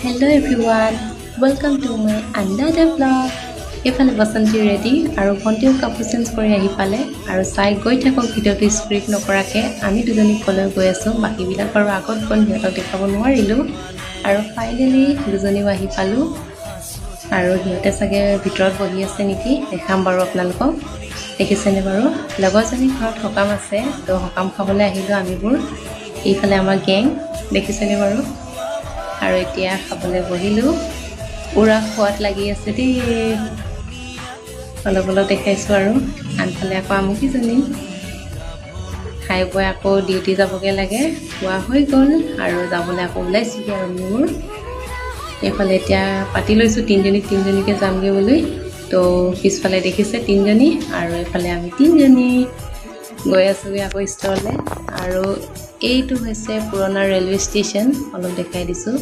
Hello everyone, welcome to my another vlog. এফালে বসন্তি ready আৰু ভণ্টিও কাপোৰ চেঞ্জ কৰি আহি পালে আৰু চাই গৈ থাকক ভিডিঅ'টো স্ক্ৰিপ নকৰাকৈ আমি দুজনী কলৈ গৈ আছোঁ বাকীবিলাক বাৰু আগত গৈ সিহঁতক দেখাব নোৱাৰিলোঁ আৰু ফাইনেলি দুজনীও আহি পালোঁ আৰু সিহঁতে চাগে ভিতৰত বহি আছে নেকি দেখাম বাৰু আপোনালোকক দেখিছেনে বাৰু লগৰজনী ঘৰত সকাম আছে তো সকাম খাবলৈ আহিলোঁ আমিবোৰ এইফালে আমাৰ গেং দেখিছেনে বাৰু আৰু এতিয়া খাবলৈ বহিলোঁ পুৰা সোৱাদ লাগি আছে দেই অলপ অলপ দেখাইছোঁ আৰু আনফালে আকৌ আমুকিজনী খাই বৈ আকৌ ডিউটি যাবগৈ লাগে খোৱা হৈ গ'ল আৰু যাবলৈ আকৌ ওলাইছোঁগৈ আৰু মোৰ এইফালে এতিয়া পাতি লৈছোঁ তিনিজনীকৈ যামগৈ বুলি তো পিছফালে দেখিছে তিনিজনী আৰু এইফালে আমি তিনিজনী গৈ আছোঁগৈ আকৌ ষ্টললৈ আৰু এইটো হৈছে পুৰণা ৰেলৱে ষ্টেচন অলপ দেখাই দিছোঁ